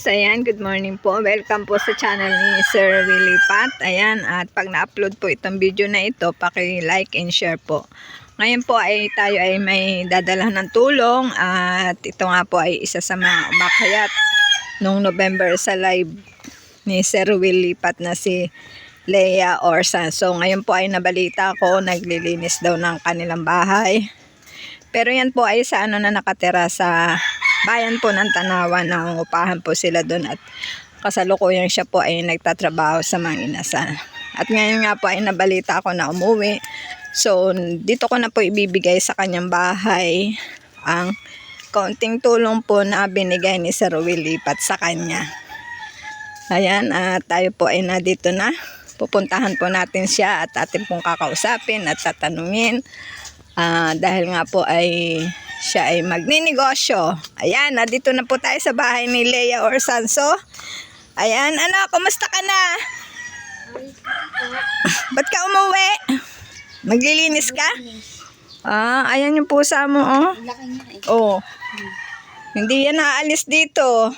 guys, ayan, good morning po. Welcome po sa channel ni Sir Willie Pat. Ayan, at pag na-upload po itong video na ito, paki-like and share po. Ngayon po ay tayo ay may dadalhan ng tulong at ito nga po ay isa sa mga umakyat noong November sa live ni Sir Willie Pat na si Leia Orsan. So ngayon po ay nabalita ko, naglilinis daw ng kanilang bahay. Pero yan po ay sa na nakatira sa bayan po ng Tanawan, nangungupahan po sila doon at kasalukuyan siya po ay nagtatrabaho sa mga inasal. At ngayon nga po ay nabalita ako na umuwi. So dito ko na po ibibigay sa kanyang bahay ang kaunting tulong po na binigay ni Sir Willie Pat sa kanya. Ayan, at tayo po ay nandito na. Pupuntahan po natin siya at atin pong kakausapin at tatanungin. Dahil nga po ay siya ay magninegosyo. Ayan, nandito na po tayo sa bahay ni Leia Orsan. Ayan, ano, kumusta ka na? Ba't ka umuwi? Maglilinis ka? Ayan yung pusa mo, oh. Oh. Hindi yan naalis dito.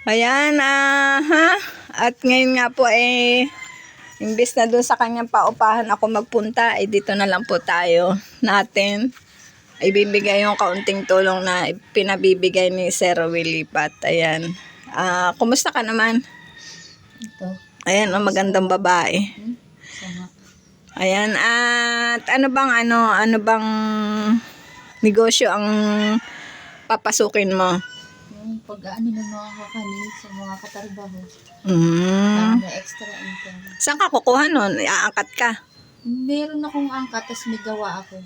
Ayan, At ngayon nga po eh, imbis na doon sa kanyang paupahan ako magpunta, eh dito na lang po tayo natin. Ibibigay yung kaunting tulong na pinabibigay ni Sir Willie Pat. Ayan. Kumusta ka naman? Ito. Ayan, magandang babae. Ayan, at ano bang negosyo ang papasukin mo? Yung pag-ano ng mga kakanin sa mga katarbaho. Mm. May extra income. Saan ka kukuha nun? Iaangkat ka? Meron akong angkat, tapos may gawa ako.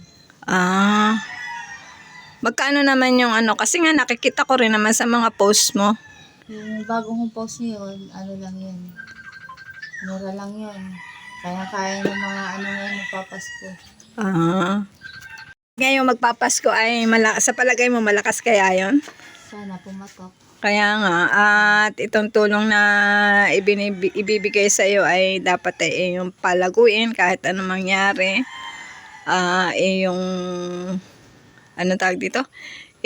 Magkano naman yung ano? Kasi nga nakikita ko rin naman sa mga post mo. Yung bagong post yun, ano lang yun. Mura lang yun. Kaya ng mga ano ngayon magpapasko. Ngayon magpapasko ay sa palagay mo malakas kaya yon? Sana pumatok. Kaya nga, at itong tulong na ibibigay sa iyo ay dapat ay yung palaguin kahit anong mangyari. Yung ano tawag dito?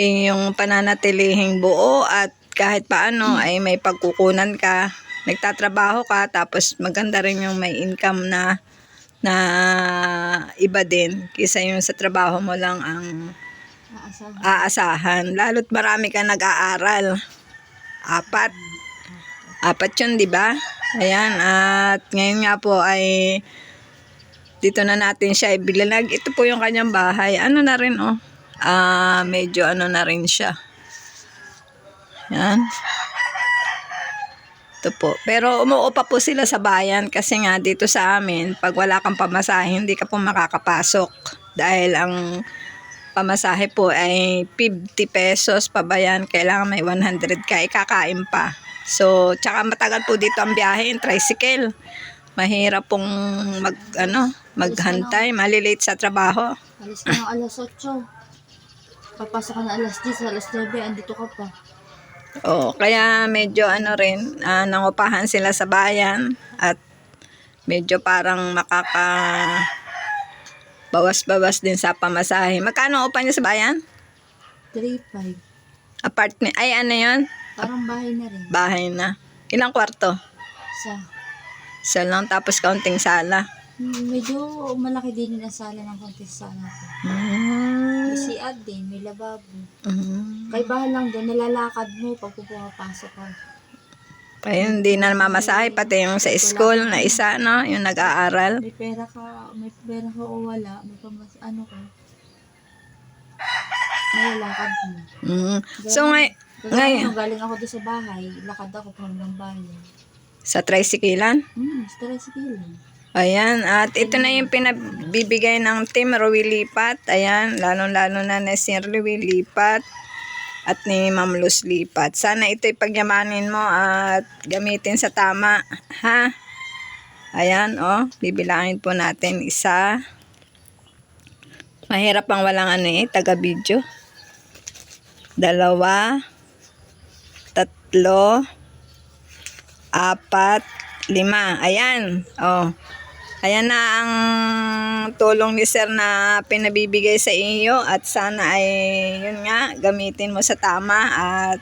Yung pananatilihing buo at kahit paano ay may pagkukunan ka, nagtatrabaho ka, tapos maganda rin yung may income na iba din kaysa yung sa trabaho mo lang ang aasahan. Lalo't marami ka nag-aaral. Apat yun, di ba? Ayan, at ngayon nga po ay dito na natin siya ibilalag. Ito po yung kanyang bahay. Ano na rin, oh. Medyo ano na rin siya. Yan. Ito po. Pero umuupa po sila sa bayan kasi nga dito sa amin, pag wala kang pamasahe, hindi ka po makakapasok. Dahil ang pamasahe po ay 50 pesos pabayan, kailangan may 100 ka, ikakain pa. So, tsaka matagal po dito ang biyahe, yung tricycle. Mahirap pong maghantay, malilate sa trabaho. Alis ka ng alas 8. Papasok ka na alas 10, alas 9, andito ka pa. Kaya medyo rin, nangupahan sila sa bayan at medyo parang bawas-bawas din sa pamasahe. Magkano upa niya sa bayan? 3.5. Apartment. Ay, ano yun? Parang bahay na rin. Bahay na. Ilang kwarto? Isa lang, tapos kaunting sala. Medyo malaki din yung sala ng konti sa sala ko. May CR din, may lababo. Kay bahay lang din, nalalakad mo pag pumapasok ka. Kaya hindi na mamasahe, pati yung sa school na isa, no? Yung nag-aaral. May pera ka o wala, may ano ka. Nalalakad mo. So ngayon, galing ako doon sa bahay, lakad ako hanggang bahay. Sa tricyclean? Sa tricyclean. Ayan, at ito na yung pinabibigay ng Team Willie Pat. Ayan, lalo-lalo na si Willie Pat at ni Ma'am Luz Lipat. Sana ito'y pagyamanin mo at gamitin sa tama, ha? Ayan, bibilangin po natin isa. Mahirap ang walang taga-video. 2, 3, 4, 5. Ayan, Ayan na ang tulong ni Sir na pinabibigay sa iyo at sana ay yun nga gamitin mo sa tama at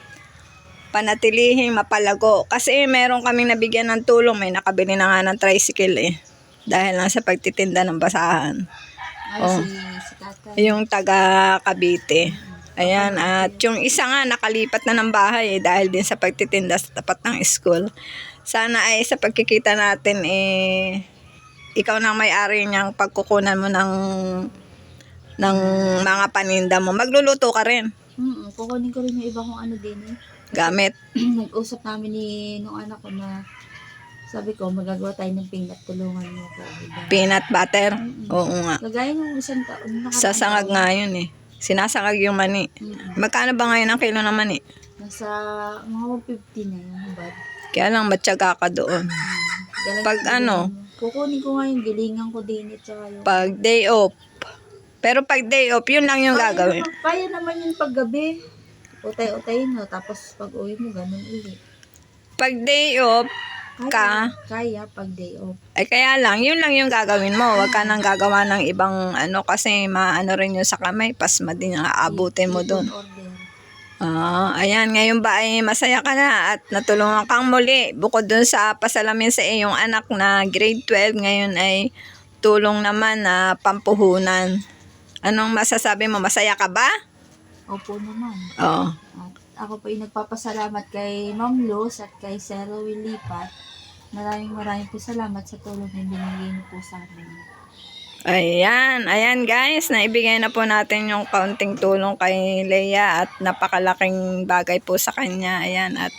panatilihing mapalago. Kasi meron kaming nabigyan ng tulong, may nakabili na nga ng tricycle eh. Dahil lang sa pagtitinda ng basahan. Ay, Oh. si tatay. Yung taga Cavite. Ayan, at yung isa nga nakalipat na ng bahay eh, dahil din sa pagtitinda sa tapat ng school. Sana ay sa pagkikita natin eh, ikaw nang may-ari niyang pagkukunan mo ng mga paninda mo. Magluluto ka rin. Kukunin ko rin yung iba kong ano din eh. Gamit. Nag-usap namin nung anak ko na sabi ko, magagawa tayo ng peanut, tulungan mo ko. Peanut butter. Oo nga. Kagaya nung isang taon. Sasangag nga yun eh. Sinasangag yung mani. Magkano ba ngayon ang kilo ng mani? Nasa mga 150 na yung bad. Kaya lang matyaga ka doon. Pag ano? Kukunin ko nga yung gilingan ko din at saka yung... Pag day off. Pero pag day off, yun lang yung gagawin. Kaya naman yung paggabi. Utay-utayin mo. Tapos pag uwi mo, ganun ulit. Pag day off, Kaya pag day off. ay kaya lang, yun lang yung gagawin mo. Huwag ka nang gagawa ng ibang ano kasi maano rin yun sa kamay. Pasma din ang aabutin mo doon. Ayan, ngayon ba ay masaya ka na at natulungan kang muli. Bukod dun sa pasalamin sa iyong anak na grade 12, ngayon ay tulong naman na pampuhunan. Anong masasabi mo? Masaya ka ba? Opo naman. Oo. At ako po ay nagpapasalamat kay Ma'am Luz at kay Sir Willipat. Maraming po salamat sa tulong na binigay niyo po sa amin. Ayan guys, naibigay na po natin yung kaunting tulong kay Leia at napakalaking bagay po sa kanya. Ayan, at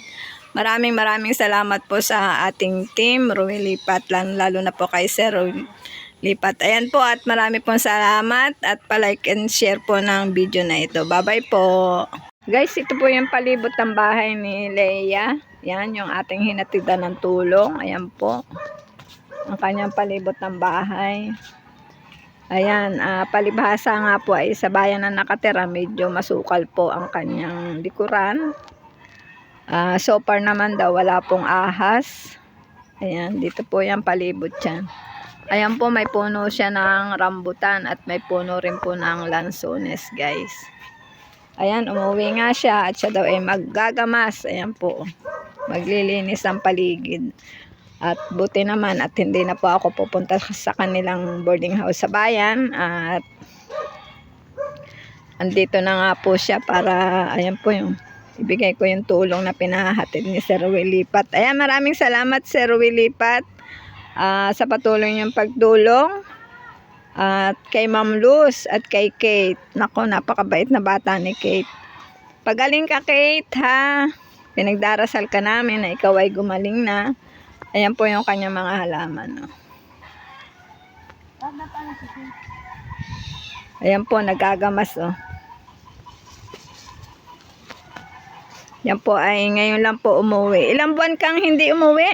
maraming salamat po sa ating team, Ruilipat, lalo na po kay Sir Ruilipat. Ayan po, at marami pong salamat at palike and share po ng video na ito. Bye-bye po. Guys, ito po yung palibot ng bahay ni Leia. Yan, yung ating hinatidan ng tulong. Ayan po, ang kanyang palibot ng bahay. Ayan, palibhasa nga po ay sa bayan na nakatira, medyo masukal po ang kanyang likuran. So far naman daw wala pong ahas. Ayan, dito po yung palibot yan. Ayan po, may puno siya ng rambutan at may puno rin po ng lansones, guys. Ayan, umuwi nga siya at siya daw ay maggagamas. Ayan po, maglilinis ng paligid. At buti naman at hindi na po ako pupunta sa kanilang boarding house sa bayan. At andito na nga po siya para, ayan po yung, ibigay ko yung tulong na pinahatid ni Sir Willipat. Ayan, maraming salamat Sir Willipat sa patuloy niyong pagtulong. At kay Ma'am Luz at kay Kate. Nako, napakabait na bata ni Kate. Pagaling ka, Kate, ha? Pinagdarasal ka namin na ikaw ay gumaling na. Ayan po yung kanyang mga halaman. No? Ayan po, nagagamas. Oh. Yan po ay ngayon lang po umuwi. Ilang buwan kang hindi umuwi?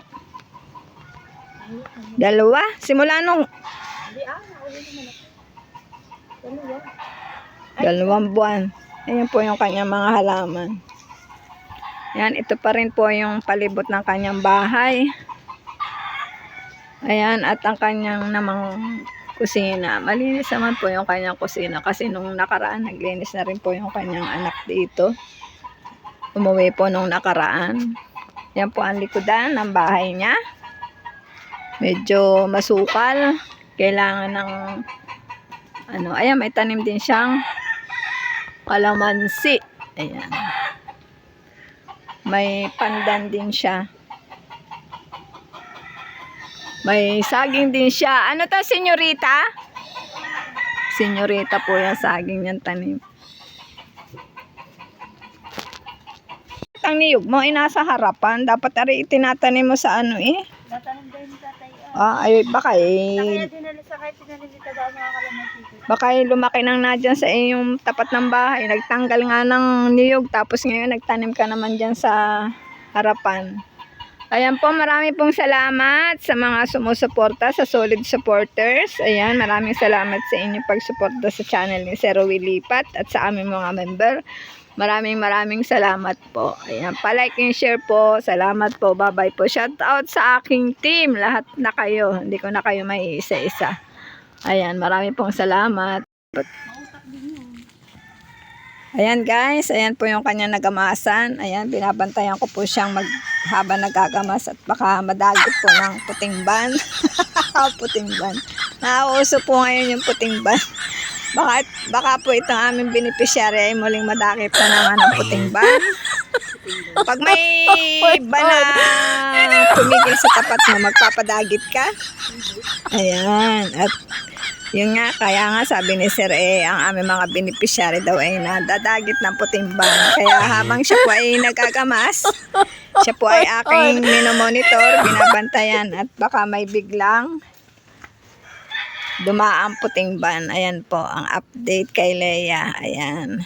2? Simula nung... 2 buwan. Ayan po yung kanyang mga halaman. Ayan, ito pa rin po yung palibot ng kanyang bahay. Ayan, at ang kanyang namang kusina. Malinis naman po yung kanyang kusina kasi nung nakaraan, naglinis na rin po yung kanyang anak dito. Umuwi po nung nakaraan. Yan po ang likodan ng bahay niya. Medyo masukal. Kailangan ng ano, ayan, may tanim din siyang kalamansi. Ayan. May pandan din siya. May saging din siya. Ano to, senyorita? Senyorita po yung saging niyang tanim. Ang niyog mo ay nasa harapan. Dapat ari itinatanim mo sa ano eh. Natanim din tatay. Ay baka eh. Kaya dinali sa kahit tinanim dito daw mga kalamansi. Baka lumaki nang na dyan sa iyong tapat ng bahay. Nagtanggal nga ng niyog. Tapos ngayon nagtanim ka naman dyan sa harapan. Ayan po, marami pong salamat sa mga sumusuporta, sa solid supporters. Ayan, maraming salamat sa inyong pagsuporta sa channel ni Sir Willipat at sa aming mga member. Maraming salamat po. Ayan, palike and share po. Salamat po. Bye-bye po. Shout out sa aking team. Lahat na kayo. Hindi ko na kayo may isa-isa. Ayan, maraming pong salamat. Ayan guys, ayan po yung kanya nagamasan. Ayan, binabantayan ko po siyang habang nagagamas at baka madagit po ng puting ban. Puting ban. Nauuso po ngayon yung puting ban. Baka po itong aming beneficiary ay muling madakip na naman ng puting ban. Pag may ban na tumigil sa tapat mo, magpapadagit ka. Ayan. At yun nga, kaya nga sabi ni Sir ang aming mga beneficiary daw ay nadadagit ng puting ban. Kaya habang siya po ay nagagamas, siya po ay aking minomonitor, binabantayan at baka may biglang dumaang puting ban. Ayan po ang update kay Leia. Ayan.